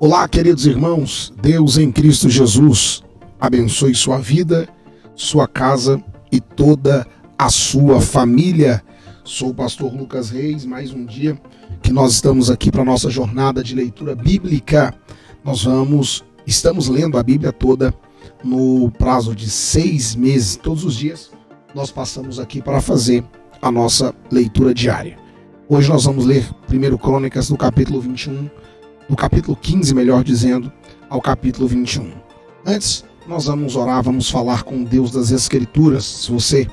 Olá, queridos irmãos, Deus em Cristo Jesus abençoe sua vida, sua casa e toda a sua família. Sou o pastor Lucas Reis, mais um dia que nós estamos aqui para a nossa jornada de leitura bíblica. Estamos lendo a Bíblia toda no prazo de 6 meses. Todos os dias nós passamos aqui para fazer a nossa leitura diária. Hoje nós vamos ler 1 Crônicas do capítulo 21, do capítulo 15, melhor dizendo, ao capítulo 21. Antes, nós vamos orar, vamos falar com o Deus das Escrituras. Se você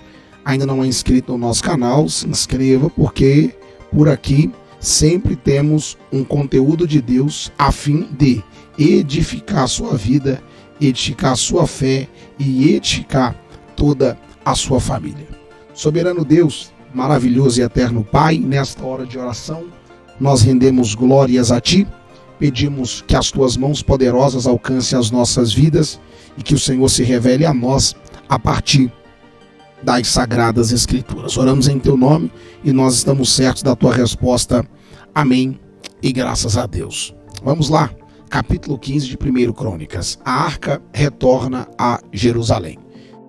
ainda não é inscrito no nosso canal, se inscreva, porque por aqui sempre temos um conteúdo de Deus a fim de edificar a sua vida, edificar a sua fé e edificar toda a sua família. Soberano Deus, maravilhoso e eterno Pai, nesta hora de oração, nós rendemos glórias a Ti. Pedimos que as Tuas mãos poderosas alcancem as nossas vidas e que o Senhor se revele a nós a partir das Sagradas Escrituras. Oramos em Teu nome e nós estamos certos da Tua resposta. Amém e graças a Deus. Vamos lá, capítulo 15 de 1 Crônicas. A arca retorna a Jerusalém.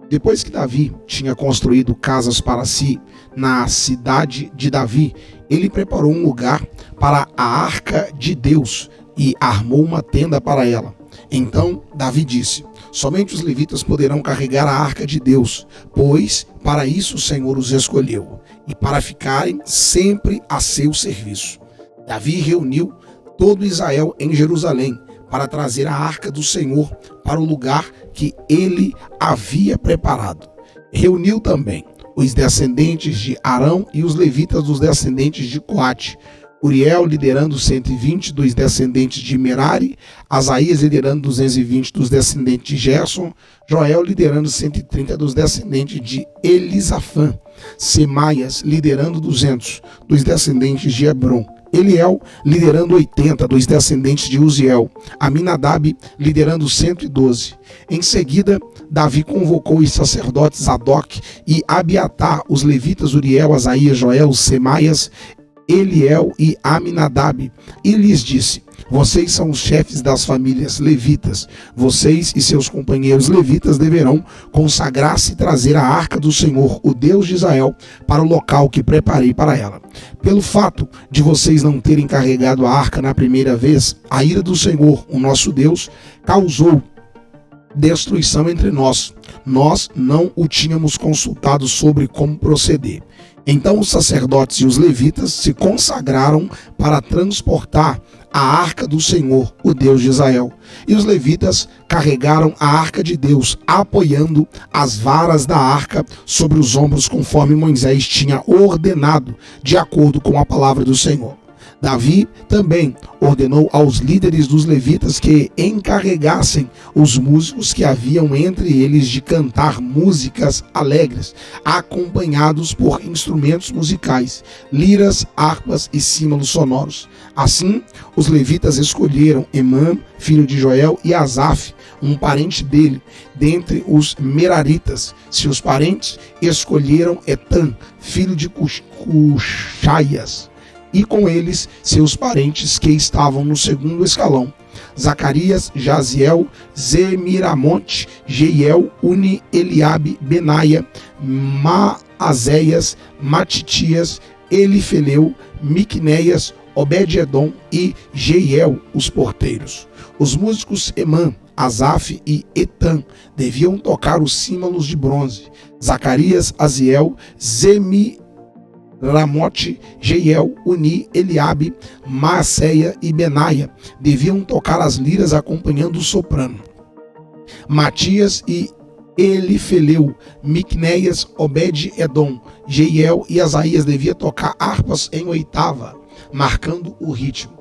Depois que Davi tinha construído casas para si na cidade de Davi, ele preparou um lugar para a arca de Deus e armou uma tenda para ela. Então Davi disse: somente os levitas poderão carregar a arca de Deus, pois para isso o Senhor os escolheu, e para ficarem sempre a seu serviço. Davi reuniu todo Israel em Jerusalém para trazer a arca do Senhor para o lugar que ele havia preparado. Reuniu também os descendentes de Arão e os levitas dos descendentes de Coate, Uriel liderando 120 dos descendentes de Merari, Asaías liderando 220 dos descendentes de Gerson, Joel liderando 130 dos descendentes de Elisafã, Semaias liderando 200 dos descendentes de Hebron, Eliel liderando 80 dos descendentes de Uziel, Aminadab liderando 112. Em seguida, Davi convocou os sacerdotes Zadok e Abiatar, os levitas Uriel, Asaías, Joel, Semaias, Eliel e Aminadab, e lhes disse: vocês são os chefes das famílias levitas. Vocês e seus companheiros levitas deverão consagrar-se e trazer a arca do Senhor, o Deus de Israel, para o local que preparei para ela. Pelo fato de vocês não terem carregado a arca na primeira vez, a ira do Senhor, o nosso Deus, causou destruição entre nós. Nós não o tínhamos consultado sobre como proceder. Então os sacerdotes e os levitas se consagraram para transportar a arca do Senhor, o Deus de Israel. E os levitas carregaram a arca de Deus, apoiando as varas da arca sobre os ombros, conforme Moisés tinha ordenado, de acordo com a palavra do Senhor. Davi também ordenou aos líderes dos levitas que encarregassem os músicos que haviam entre eles de cantar músicas alegres, acompanhados por instrumentos musicais, liras, harpas e símbolos sonoros. Assim, os levitas escolheram Emã, filho de Joel, e Asaf, um parente dele, dentre os Meraritas. Seus parentes escolheram Etan, filho de Cuxaias, e com eles seus parentes que estavam no segundo escalão: Zacarias, Jaziel, Zemiramonte, Jeiel, Uni, Eliabe, Benaia, Maazéias, Matitias, Elifeleu, Miquneias, Obed-edom e Jeiel, os porteiros. Os músicos Emã, Asaf e Etan deviam tocar os símbolos de bronze. Zacarias, Aziel, Ramote, Jeiel, Uni, Eliabe, Maaseia e Benaia deviam tocar as liras acompanhando o soprano. Matias e Elifeleu, Miquneias, Obed-edom, Jeiel e Asaías deviam tocar harpas em oitava, marcando o ritmo.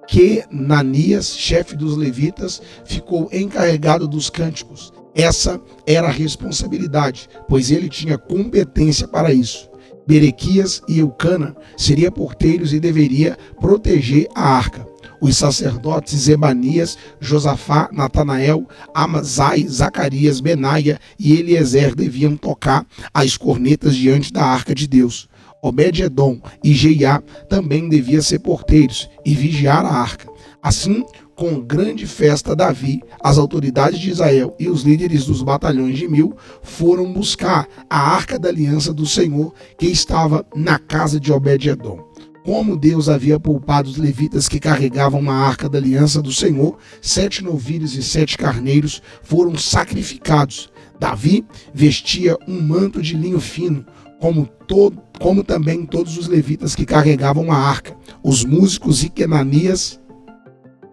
Kenanias, chefe dos levitas, ficou encarregado dos cânticos. Essa era a responsabilidade, pois ele tinha competência para isso. Berequias e Eucana seriam porteiros e deveria proteger a arca. Os sacerdotes Zebanias, Josafá, Natanael, Amazai, Zacarias, Benaia e Eliezer deviam tocar as cornetas diante da arca de Deus. Obed-edom e Jeiá também deviam ser porteiros e vigiar a arca. Assim, com grande festa, Davi, as autoridades de Israel e os líderes dos batalhões de 1000 foram buscar a arca da aliança do Senhor que estava na casa de Obed-edom. Como Deus havia poupado os levitas que carregavam a arca da aliança do Senhor, 7 novilhos e 7 carneiros foram sacrificados. Davi vestia um manto de linho fino, como também todos os levitas que carregavam a arca. Os músicos e Kenanias,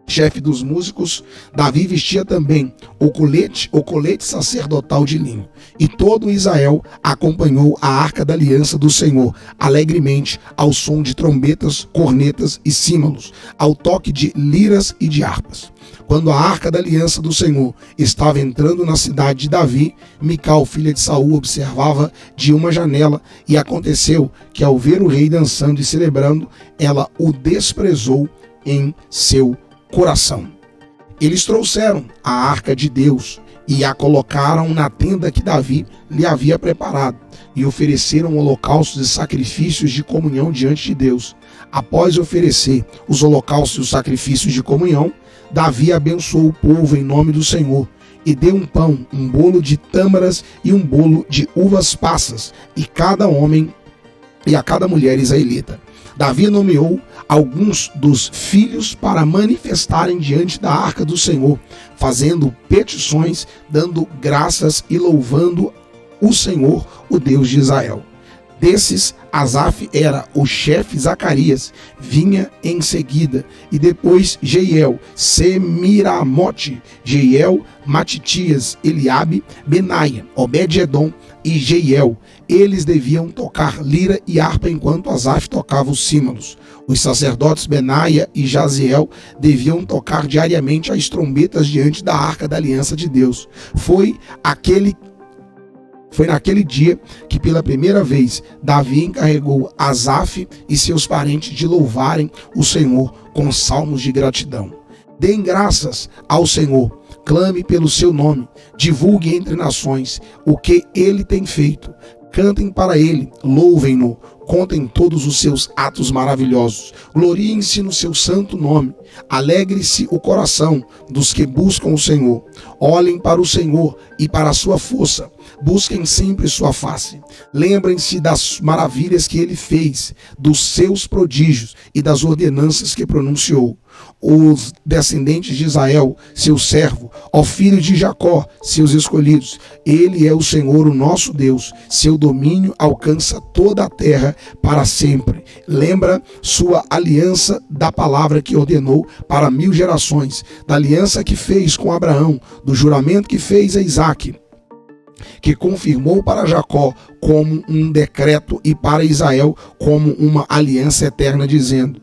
chefe dos músicos, Davi vestia também o colete sacerdotal de linho. E todo Israel acompanhou a arca da aliança do Senhor alegremente ao som de trombetas, cornetas e símbolos, ao toque de liras e de harpas. Quando a arca da aliança do Senhor estava entrando na cidade de Davi, Mical, filha de Saul, observava de uma janela, e aconteceu que, ao ver o rei dançando e celebrando, ela o desprezou em seu coração. Eles trouxeram a arca de Deus e a colocaram na tenda que Davi lhe havia preparado, e ofereceram holocaustos e sacrifícios de comunhão diante de Deus. Após oferecer os holocaustos e os sacrifícios de comunhão, Davi abençoou o povo em nome do Senhor, e deu um pão, um bolo de tâmaras e um bolo de uvas passas, e a cada mulher israelita. Davi nomeou alguns dos filhos para manifestarem diante da arca do Senhor, fazendo petições, dando graças e louvando o Senhor, o Deus de Israel. Desses, Asaf era o chefe, Zacarias vinha em seguida, e depois Jeiel, Semiramote, Jeiel, Matitias, Eliabe, Benaia, Obed-edom e Jeiel. Eles deviam tocar lira e harpa enquanto Asaf tocava os símbolos. Os sacerdotes Benaia e Jaziel deviam tocar diariamente as trombetas diante da arca da aliança de Deus. Foi naquele dia que pela primeira vez Davi encarregou Asaf e seus parentes de louvarem o Senhor com salmos de gratidão. Deem graças ao Senhor, clame pelo seu nome, divulgue entre nações o que ele tem feito. Cantem para ele, louvem-no, contem todos os seus atos maravilhosos, gloriem-se no seu santo nome, alegre-se o coração dos que buscam o Senhor. Olhem para o Senhor e para a sua força, busquem sempre sua face. Lembrem-se das maravilhas que ele fez, dos seus prodígios e das ordenanças que pronunciou. Os descendentes de Israel, seu servo, ó filho de Jacó, seus escolhidos, ele é o Senhor, o nosso Deus, seu domínio alcança toda a terra para sempre. Lembra sua aliança da palavra que ordenou para 1000 gerações, da aliança que fez com Abraão, do juramento que fez a Isaque, que confirmou para Jacó como um decreto e para Israel como uma aliança eterna, dizendo: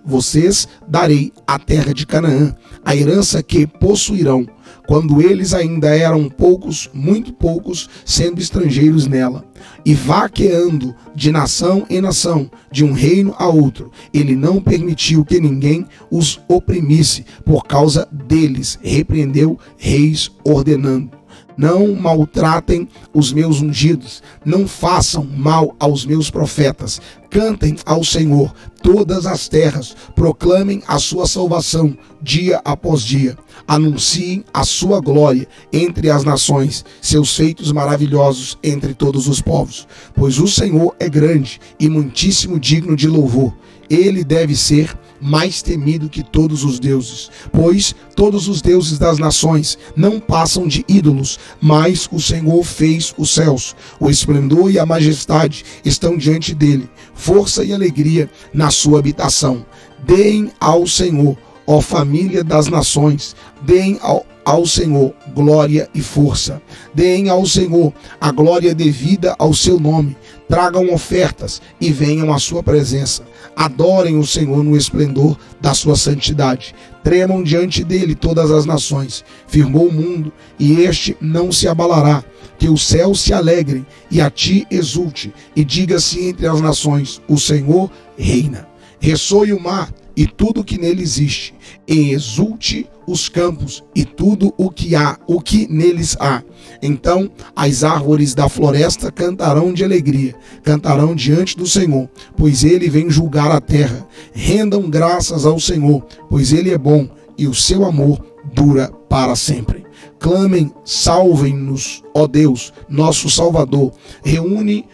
vocês darei a terra de Canaã, a herança que possuirão, quando eles ainda eram poucos, muito poucos, sendo estrangeiros nela. E vaqueando de nação em nação, de um reino a outro, ele não permitiu que ninguém os oprimisse. Por causa deles, repreendeu reis, ordenando: não maltratem os meus ungidos, não façam mal aos meus profetas. Cantem ao Senhor todas as terras, proclamem a sua salvação dia após dia. Anunciem a sua glória entre as nações, seus feitos maravilhosos entre todos os povos. Pois o Senhor é grande e muitíssimo digno de louvor. Ele deve ser mais temido que todos os deuses, pois todos os deuses das nações não passam de ídolos, mas o Senhor fez os céus. O esplendor e a majestade estão diante dele, força e alegria na sua habitação. Deem ao Senhor, ó família das nações, deem ao Senhor glória e força. Deem ao Senhor a glória devida ao seu nome. Tragam ofertas e venham à sua presença. Adorem o Senhor no esplendor da sua santidade. Tremam diante dele todas as nações. Firmou o mundo e este não se abalará. Que o céu se alegre e a ti exulte, e diga-se entre as nações: o Senhor reina. Ressoe o mar e tudo que nele existe, e exulte os campos e tudo o que neles há. Então as árvores da floresta cantarão de alegria, cantarão diante do Senhor, pois ele vem julgar a terra. Rendam graças ao Senhor, pois ele é bom e o seu amor dura para sempre. Clamem, salvem-nos, ó Deus, nosso Salvador. Reúne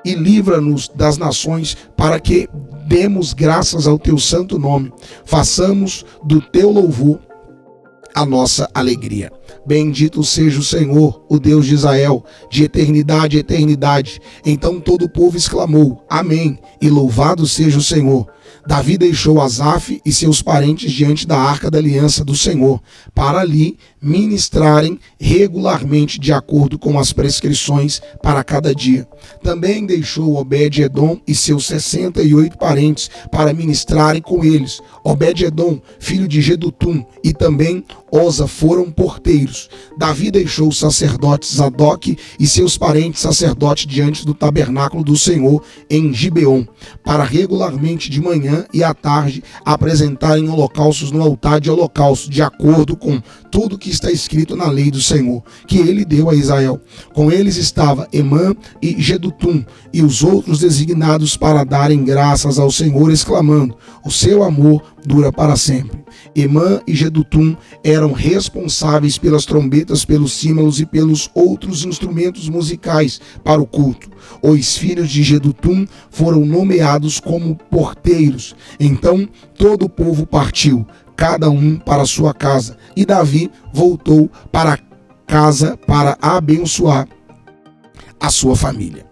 e livra-nos das nações, para que demos graças ao teu santo nome. Façamos do teu louvor a nossa alegria. Bendito seja o Senhor, o Deus de Israel, de eternidade a eternidade. Então todo o povo exclamou: Amém, e louvado seja o Senhor. Davi deixou Asaf e seus parentes diante da arca da aliança do Senhor, para ali ministrarem regularmente de acordo com as prescrições para cada dia. Também deixou Obed-edom e seus 68 parentes para ministrarem com eles. Obed-edom, filho de Jedutum, e também Osa foram porteiros. Davi deixou o sacerdote Zadok e seus parentes sacerdotes diante do tabernáculo do Senhor em Gibeon, para regularmente de manhã e à tarde apresentarem holocaustos no altar de holocausto, de acordo com tudo que está escrito na lei do Senhor, que ele deu a Israel. Com eles estava Emã e Jedutum, e os outros designados para darem graças ao Senhor, exclamando: o seu amor dura para sempre. Emã e Jedutum eram responsáveis pelas trombetas, pelos símbolos e pelos outros instrumentos musicais para o culto. Os filhos de Jedutum foram nomeados como porteiros. Então todo o povo partiu, cada um para sua casa, e Davi voltou para casa para abençoar a sua família.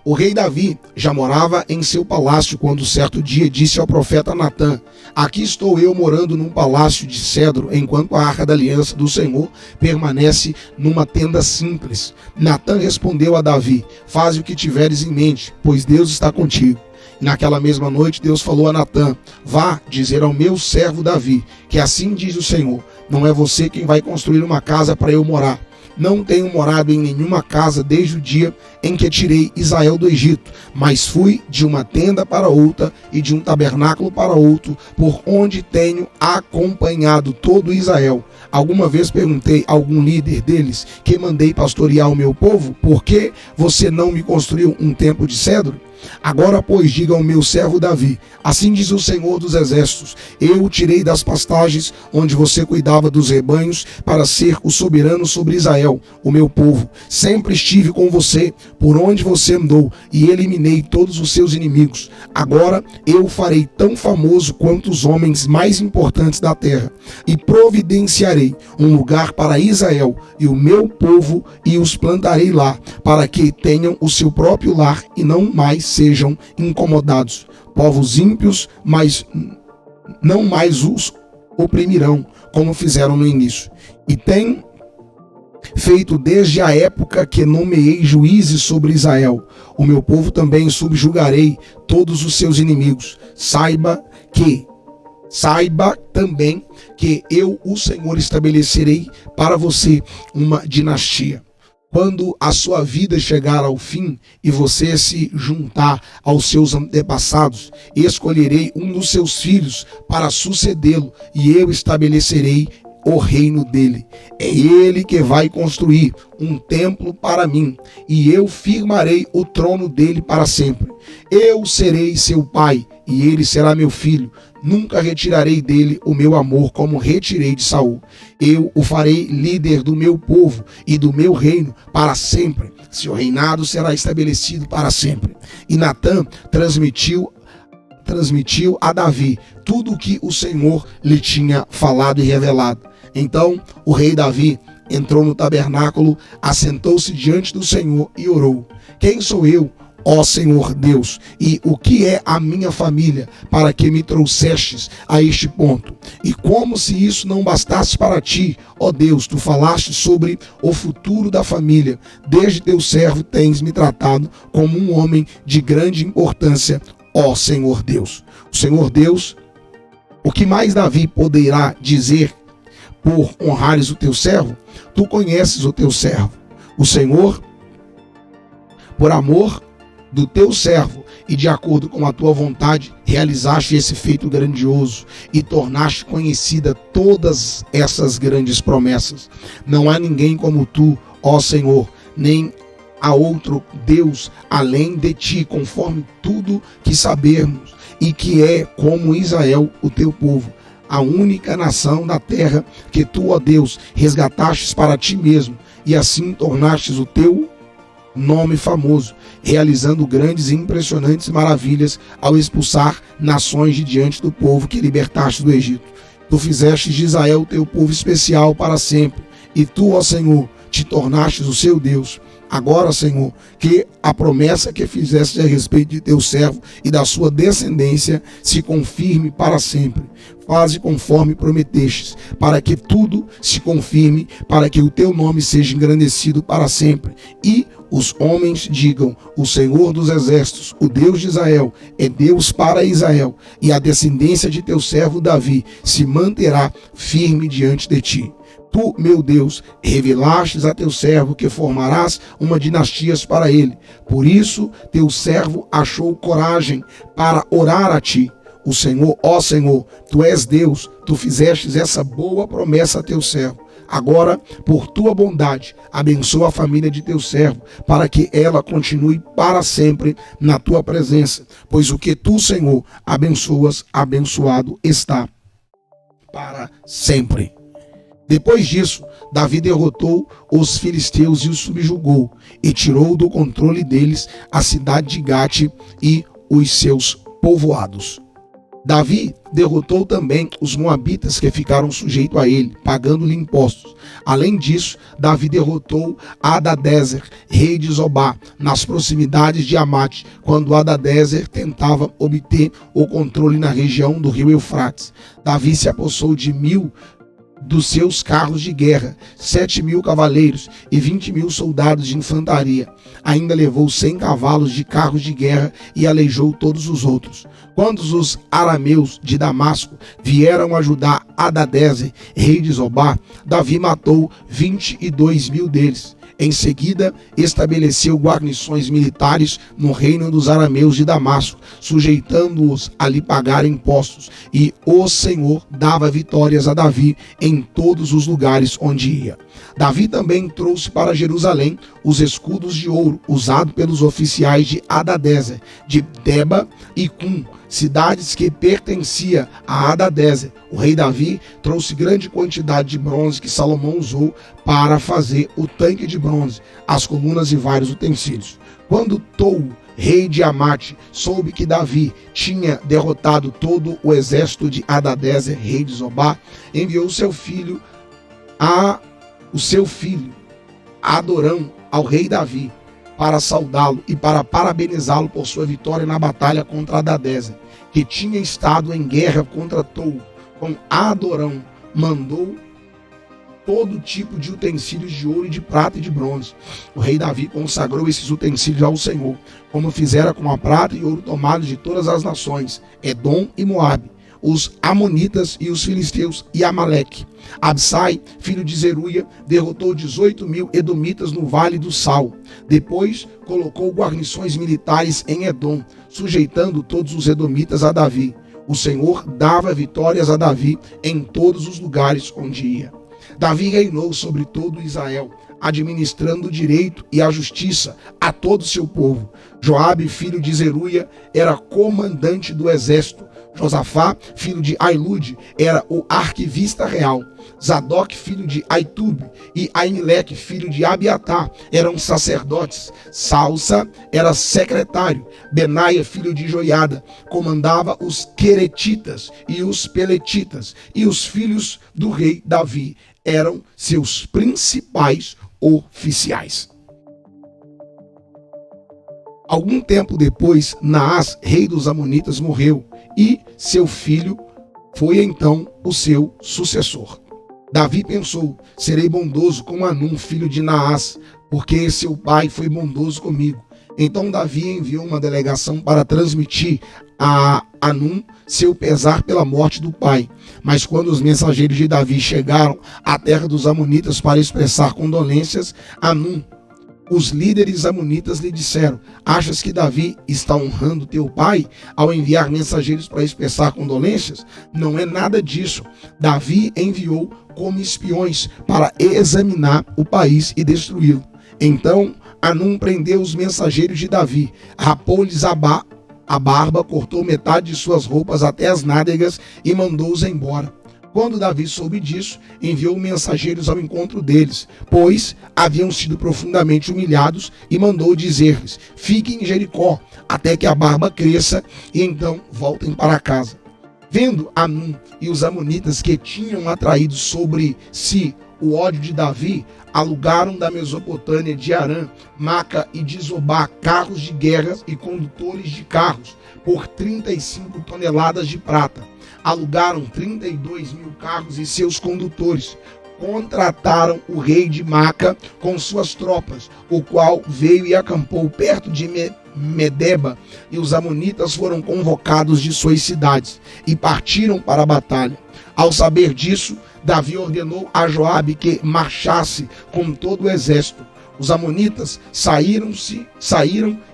O rei Davi já morava em seu palácio quando certo dia disse ao profeta Natã: aqui estou eu morando num palácio de cedro, enquanto a arca da aliança do Senhor permanece numa tenda simples. Natã respondeu a Davi: faze o que tiveres em mente, pois Deus está contigo. Naquela mesma noite Deus falou a Natã: vá dizer ao meu servo Davi, que assim diz o Senhor: não é você quem vai construir uma casa para eu morar. Não tenho morado em nenhuma casa desde o dia em que tirei Israel do Egito, mas fui de uma tenda para outra e de um tabernáculo para outro, por onde tenho acompanhado todo Israel. Alguma vez perguntei a algum líder deles, que mandei pastorear o meu povo: por que você não me construiu um templo de cedro? Agora, pois, diga ao meu servo Davi: assim diz o Senhor dos Exércitos: eu o tirei das pastagens onde você cuidava dos rebanhos para ser o soberano sobre Israel, o meu povo. Sempre estive com você por onde você andou e eliminei todos os seus inimigos. Agora eu o farei tão famoso quanto os homens mais importantes da terra, e providenciarei um lugar para Israel e o meu povo, e os plantarei lá, para que tenham o seu próprio lar e não mais sejam incomodados. Povos ímpios, mas não mais os oprimirão, como fizeram no início. E tem feito desde a época que nomeei juízes sobre Israel. O meu povo também subjugarei todos os seus inimigos. Saiba também que eu, o Senhor, estabelecerei para você uma dinastia. Quando a sua vida chegar ao fim e você se juntar aos seus antepassados, escolherei um dos seus filhos para sucedê-lo, e eu estabelecerei o reino dele. É ele que vai construir um templo para mim, e eu firmarei o trono dele para sempre. Eu serei seu pai, e ele será meu filho. Nunca retirarei dele o meu amor como retirei de Saul. Eu o farei líder do meu povo e do meu reino para sempre. Seu reinado será estabelecido para sempre. E Natã transmitiu a Davi tudo o que o Senhor lhe tinha falado e revelado. Então o rei Davi entrou no tabernáculo, assentou-se diante do Senhor e orou: quem sou eu, ó Senhor Deus, e o que é a minha família, para que me trouxestes a este ponto? E como se isso não bastasse para ti, ó Deus, tu falaste sobre o futuro da família. Desde teu servo tens me tratado como um homem de grande importância, ó Senhor Deus. O Senhor Deus, o que mais Davi poderá dizer por honrares o teu servo? Tu conheces o teu servo. O Senhor, por amor do teu servo, e de acordo com a tua vontade, realizaste esse feito grandioso e tornaste conhecida todas essas grandes promessas. Não há ninguém como tu, ó Senhor, nem há outro Deus além de ti, conforme tudo que sabemos, e que é como Israel, o teu povo, a única nação da terra que tu, ó Deus, resgatastes para ti mesmo, e assim tornastes o teu nome famoso, realizando grandes e impressionantes maravilhas ao expulsar nações de diante do povo que libertaste do Egito. Tu fizestes de Israel o teu povo especial para sempre, e tu, ó Senhor, te tornastes o seu Deus. Agora, Senhor, que a promessa que fizeste a respeito de teu servo e da sua descendência se confirme para sempre. Faze conforme prometestes, para que tudo se confirme, para que o teu nome seja engrandecido para sempre. E os homens digam: o Senhor dos exércitos, o Deus de Israel, é Deus para Israel, e a descendência de teu servo Davi se manterá firme diante de ti. Tu, meu Deus, revelastes a teu servo que formarás uma dinastia para ele. Por isso, teu servo achou coragem para orar a ti. O Senhor, ó Senhor, tu és Deus, tu fizestes essa boa promessa a teu servo. Agora, por tua bondade, abençoa a família de teu servo, para que ela continue para sempre na tua presença. Pois o que tu, Senhor, abençoas, abençoado está para sempre. Depois disso, Davi derrotou os filisteus e os subjugou, e tirou do controle deles a cidade de Gate e os seus povoados. Davi derrotou também os moabitas que ficaram sujeitos a ele, pagando-lhe impostos. Além disso, Davi derrotou Hadadezer, rei de Zobá, nas proximidades de Amate, quando Hadadezer tentava obter o controle na região do rio Eufrates. Davi se apossou de 1.000 dos seus carros de guerra, 7.000 cavaleiros e 20.000 soldados de infantaria. Ainda levou 100 cavalos de carros de guerra e aleijou todos os outros. Quando os arameus de Damasco vieram ajudar Hadadezer, rei de Zobá, Davi matou 22.000 deles. Em seguida, estabeleceu guarnições militares no reino dos arameus de Damasco, sujeitando-os a lhe pagar impostos, e o Senhor dava vitórias a Davi em todos os lugares onde ia. Davi também trouxe para Jerusalém os escudos de ouro usados pelos oficiais de Hadadezer, de Deba e Cum, cidades que pertenciam a Hadadezer. O rei Davi trouxe grande quantidade de bronze que Salomão usou para fazer o tanque de bronze, as colunas e vários utensílios. Quando Tou, rei de Amate, soube que Davi tinha derrotado todo o exército de Hadadezer, rei de Zobá, enviou seu filho Adorão ao rei Davi para saudá-lo e para parabenizá-lo por sua vitória na batalha contra Hadadezer, que tinha estado em guerra contra Tou. Com Adorão mandou todo tipo de utensílios de ouro e de prata e de bronze. O rei Davi consagrou esses utensílios ao Senhor, como fizera com a prata e ouro tomados de todas as nações, Edom e Moabe, os amonitas e os filisteus e Amaleque. Absai, filho de Zeruia, derrotou 18.000 edomitas no vale do Sal. Depois colocou guarnições militares em Edom, sujeitando todos os edomitas a Davi. O Senhor dava vitórias a Davi em todos os lugares onde ia. Davi reinou sobre todo Israel, administrando o direito e a justiça a todo o seu povo. Joabe, filho de Zeruia, era comandante do exército. Josafá, filho de Ailude, era o arquivista real. Zadok, filho de Aitube, e Aimeleque, filho de Abiatar, eram sacerdotes. Salsa era secretário. Benaia, filho de Joiada, comandava os queretitas e os peletitas. E os filhos do rei Davi eram seus principais oficiais. Algum tempo depois, Naás, rei dos Amonitas, morreu, e seu filho foi então o seu sucessor. Davi pensou: serei bondoso com Anum, filho de Naás, porque seu pai foi bondoso comigo. Então Davi enviou uma delegação para transmitir a Anum seu pesar pela morte do pai. Mas quando os mensageiros de Davi chegaram à terra dos Amonitas para expressar condolências, Anum Os líderes amonitas lhe disseram: achas que Davi está honrando teu pai ao enviar mensageiros para expressar condolências? Não é nada disso. Davi enviou como espiões para examinar o país e destruí-lo. Então Hanum prendeu os mensageiros de Davi, rapou-lhes a barba, cortou metade de suas roupas até as nádegas e mandou-os embora. Quando Davi soube disso, enviou mensageiros ao encontro deles, pois haviam sido profundamente humilhados, e mandou dizer-lhes: fiquem em Jericó até que a barba cresça e então voltem para casa. Vendo Hanum e os amonitas que tinham atraído sobre si o ódio de Davi, alugaram da Mesopotâmia, de Arã, Maca e de Zobá carros de guerra e condutores de carros por 35 toneladas de prata. Alugaram 32 mil carros e seus condutores. Contrataram o rei de Maca com suas tropas, o qual veio e acampou perto de Medeba, e os amonitas foram convocados de suas cidades e partiram para a batalha. Ao saber disso, Davi ordenou a Joabe que marchasse com todo o exército. Os amonitas saíram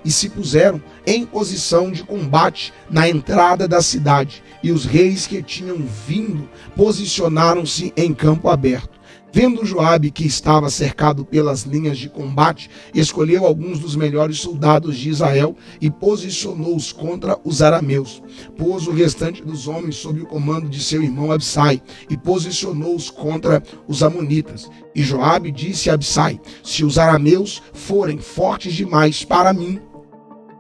e se puseram em posição de combate na entrada da cidade, e os reis que tinham vindo posicionaram-se em campo aberto. Vendo Joabe que estava cercado pelas linhas de combate, escolheu alguns dos melhores soldados de Israel e posicionou-os contra os arameus. Pôs o restante dos homens sob o comando de seu irmão Abissai e posicionou-os contra os amonitas. E Joabe disse a Abissai: se os arameus forem fortes demais para mim,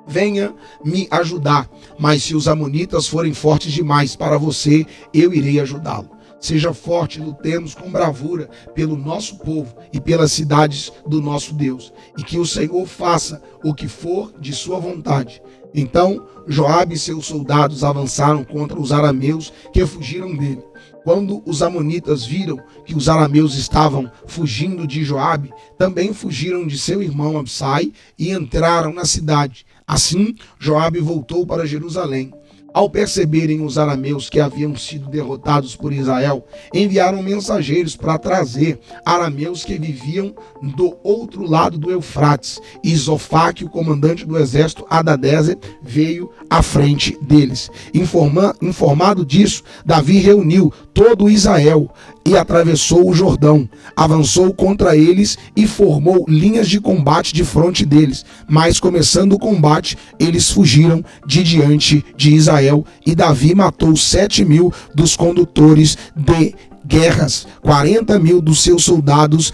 venha me ajudar, mas se os amonitas forem fortes demais para você, eu irei ajudá-lo. Seja forte, lutemos com bravura pelo nosso povo e pelas cidades do nosso Deus, e que o Senhor faça o que for de sua vontade. Então Joabe e seus soldados avançaram contra os arameus que fugiram dele. Quando os amonitas viram que os arameus estavam fugindo de Joabe, também fugiram de seu irmão Abissai e entraram na cidade. Assim, Joabe voltou para Jerusalém. Ao perceberem os arameus que haviam sido derrotados por Israel, enviaram mensageiros para trazer arameus que viviam do outro lado do Eufrates. E Zofaque, o comandante do exército Hadadezer, veio à frente deles. Informado disso, Davi reuniu todo Israel e atravessou o Jordão, avançou contra eles e formou linhas de combate de fronte deles. Mas começando o combate, eles fugiram de diante de Israel, e Davi matou 7.000 dos condutores de guerras, 40.000 dos seus soldados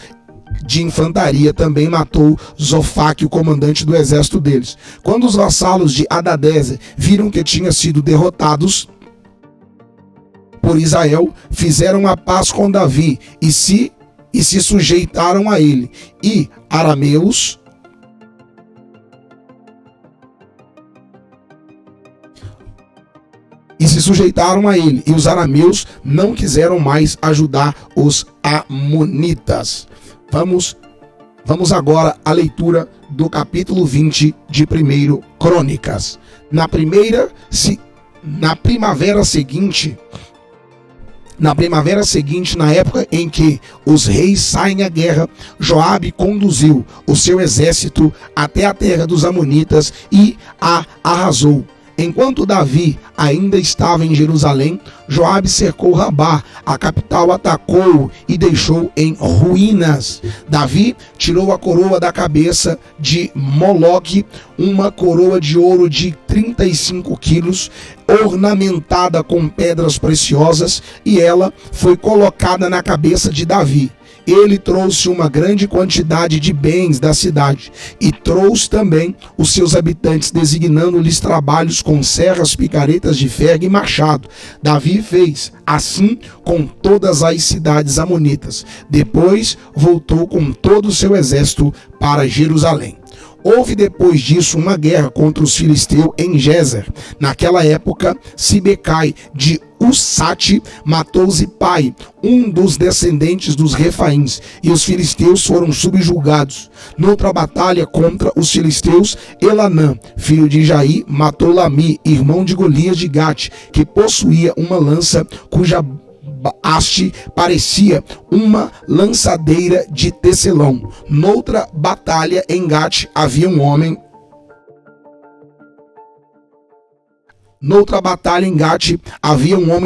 de infantaria. Também matou Zofaque, o comandante do exército deles. Quando os vassalos de Hadadezer viram que tinham sido derrotados por Israel, fizeram a paz com Davi e se sujeitaram a ele. E arameus se sujeitaram a ele, e os arameus não quiseram mais ajudar os amonitas. Vamos agora à leitura do capítulo 20 de 1 Crônicas. Na primavera seguinte, na época em que os reis saem à guerra, Joabe conduziu o seu exército até a terra dos amonitas e a arrasou. Enquanto Davi ainda estava em Jerusalém, Joabe cercou Rabá, a capital atacou e deixou em ruínas. Davi tirou a coroa da cabeça de Moloque, uma coroa de ouro de 35 quilos, ornamentada com pedras preciosas, e ela foi colocada na cabeça de Davi. Ele trouxe uma grande quantidade de bens da cidade e trouxe também os seus habitantes, designando-lhes trabalhos com serras, picaretas de ferro e machado. Davi fez assim com todas as cidades amonitas. Depois voltou com todo o seu exército para Jerusalém. Houve depois disso uma guerra contra os filisteus em Gezer. Naquela época, Sibecai de Ussate matou Zipai, um dos descendentes dos Refaíns, e os filisteus foram subjugados. Noutra batalha contra os filisteus, Elanã, filho de Jair, matou Lami, irmão de Golias de Gate, que possuía uma lança cuja haste parecia uma lançadeira de tecelão. Noutra batalha em Gate havia um homem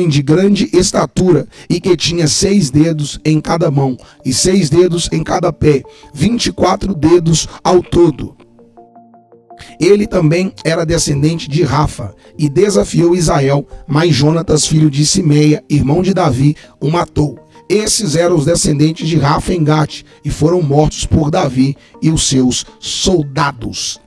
de grande estatura e que tinha 6 dedos em cada mão e 6 dedos em cada pé, 24 dedos ao todo. Ele também era descendente de Rafa e desafiou Israel, mas Jonatas, filho de Simeia, irmão de Davi, o matou. Esses eram os descendentes de Rafa em Gate e foram mortos por Davi e os seus soldados.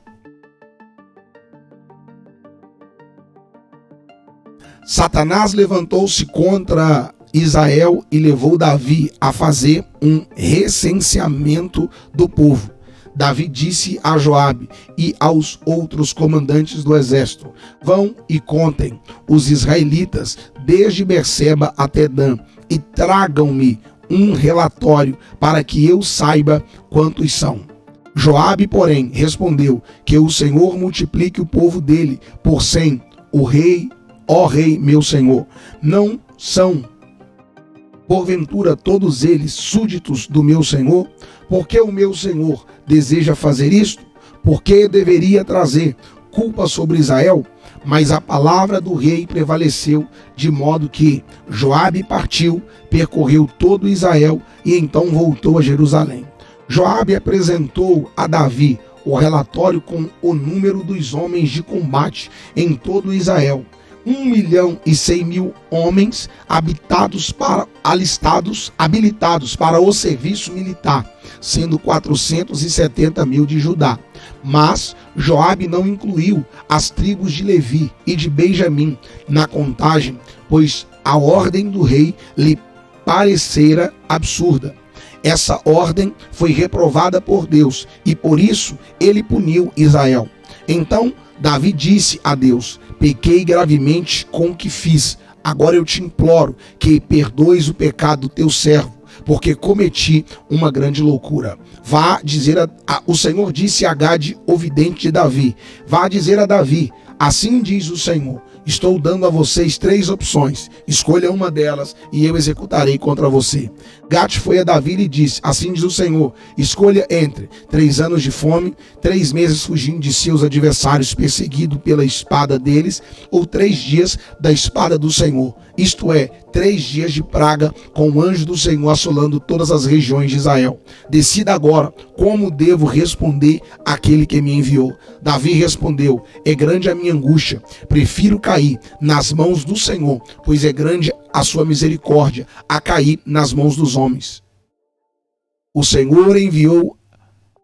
Satanás levantou-se contra Israel e levou Davi a fazer um recenseamento do povo. Davi disse a Joabe e aos outros comandantes do exército: vão e contem os israelitas desde Berseba até Dan e tragam-me um relatório para que eu saiba quantos são. Joabe, porém, respondeu: que o Senhor multiplique o povo dele por 100. Ó rei, meu senhor, não são porventura todos eles súditos do meu senhor? Por que o meu senhor deseja fazer isto? Por que deveria trazer culpa sobre Israel? Mas a palavra do rei prevaleceu, de modo que Joabe partiu, percorreu todo Israel e então voltou a Jerusalém. Joabe apresentou a Davi o relatório com o número dos homens de combate em todo Israel. 1.100.000 homens habilitados para o serviço militar, sendo 470.000 de Judá. Mas Joabe não incluiu as tribos de Levi e de Benjamim na contagem, pois a ordem do rei lhe parecera absurda. Essa ordem foi reprovada por Deus e por isso ele puniu Israel. Então Davi disse a Deus: pequei gravemente com o que fiz. Agora eu te imploro que perdoes o pecado do teu servo, porque cometi uma grande loucura. Vá dizer o Senhor disse a Gade, o vidente de Davi: vá dizer a Davi: assim diz o Senhor, estou dando a vocês 3 opções, escolha uma delas e eu executarei contra você. Gade foi a Davi e lhe disse: assim diz o Senhor, escolha entre 3 anos de fome, 3 meses fugindo de seus adversários, perseguido pela espada deles, ou 3 dias da espada do Senhor, isto é, 3 dias de praga, com o anjo do Senhor assolando todas as regiões de Israel. Decida agora como devo responder àquele que me enviou. Davi respondeu: é grande a minha angústia, prefiro cair nas mãos do Senhor, pois é grande a sua misericórdia, a cair nas mãos dos homens. O Senhor enviou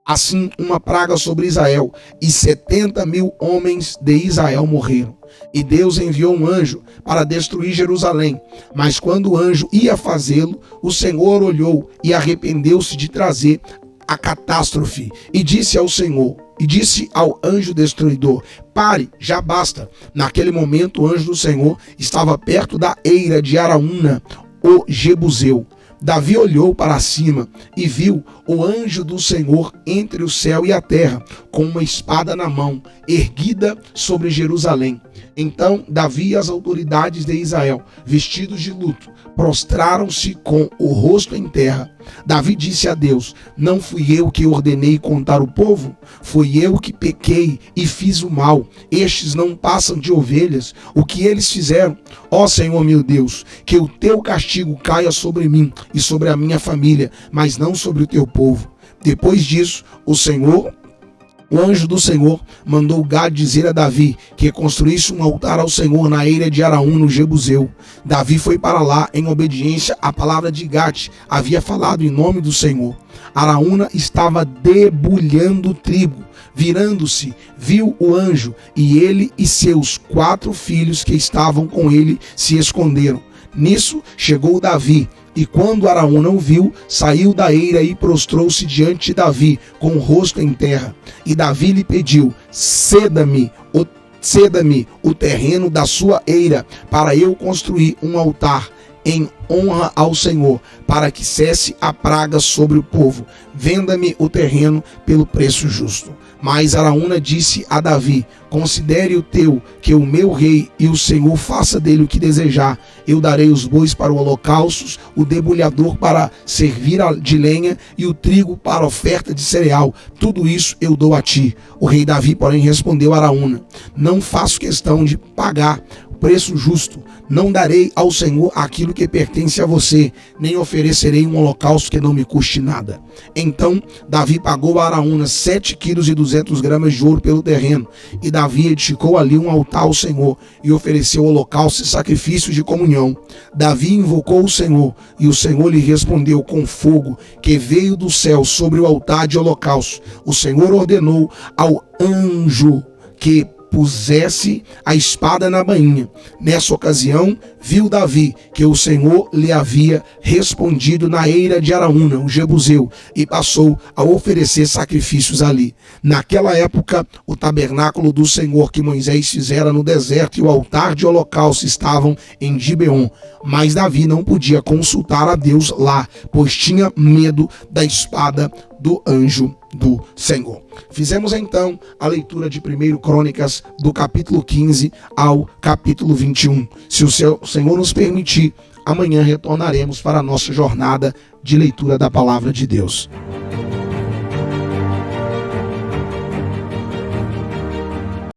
assim uma praga sobre Israel, e 70.000 homens de Israel morreram. E Deus enviou um anjo para destruir Jerusalém. Mas quando o anjo ia fazê-lo, o Senhor olhou e arrependeu-se de trazer a catástrofe, e disse ao anjo destruidor: pare, já basta. Naquele momento o anjo do Senhor estava perto da eira de Araúna, o Jebuseu. Davi olhou para cima e viu o anjo do Senhor entre o céu e a terra, com uma espada na mão, erguida sobre Jerusalém. Então Davi e as autoridades de Israel, vestidos de luto, prostraram-se com o rosto em terra. Davi disse a Deus: não fui eu que ordenei contar o povo? Fui eu que pequei e fiz o mal. Estes não passam de ovelhas. O que eles fizeram? Ó Senhor meu Deus, que o teu castigo caia sobre mim e sobre a minha família, mas não sobre o teu povo. Depois disso, o anjo do Senhor mandou Gade dizer a Davi que construísse um altar ao Senhor na eira de Araúna, no Jebuseu. Davi foi para lá em obediência à palavra de Gade, havia falado em nome do Senhor. Araúna estava debulhando trigo. Virando-se, viu o anjo, e ele e seus 4 filhos que estavam com ele se esconderam. Nisso chegou Davi, e quando Araúna o viu, saiu da eira e prostrou-se diante de Davi, com o rosto em terra. E Davi lhe pediu: ceda-me o terreno da sua eira, para eu construir um altar em honra ao Senhor, para que cesse a praga sobre o povo. Venda-me o terreno pelo preço justo. Mas Araúna disse a Davi: considere o teu, que o meu rei e o Senhor faça dele o que desejar. Eu darei os bois para o holocausto, o debulhador para servir de lenha e o trigo para oferta de cereal. Tudo isso eu dou a ti. O rei Davi, porém, respondeu a Araúna: não faço questão de pagar preço justo. Não darei ao Senhor aquilo que pertence a você, nem oferecerei um holocausto que não me custe nada. Então Davi pagou a Araúna 7,2 kg de ouro pelo terreno, e Davi edificou ali um altar ao Senhor, e ofereceu holocausto e sacrifício de comunhão. Davi invocou o Senhor, e o Senhor lhe respondeu com fogo, que veio do céu sobre o altar de holocausto. O Senhor ordenou ao anjo que pusesse a espada na bainha. Nessa ocasião, viu Davi que o Senhor lhe havia respondido na eira de Araúna, o jebuseu, e passou a oferecer sacrifícios ali. Naquela época, o tabernáculo do Senhor que Moisés fizera no deserto e o altar de holocausto estavam em Gibeon. Mas Davi não podia consultar a Deus lá, pois tinha medo da espada do anjo do Senhor. Fizemos então a leitura de 1 Crônicas, do capítulo 15 ao capítulo 21. Se o Senhor nos permitir, amanhã retornaremos para a nossa jornada de leitura da palavra de Deus.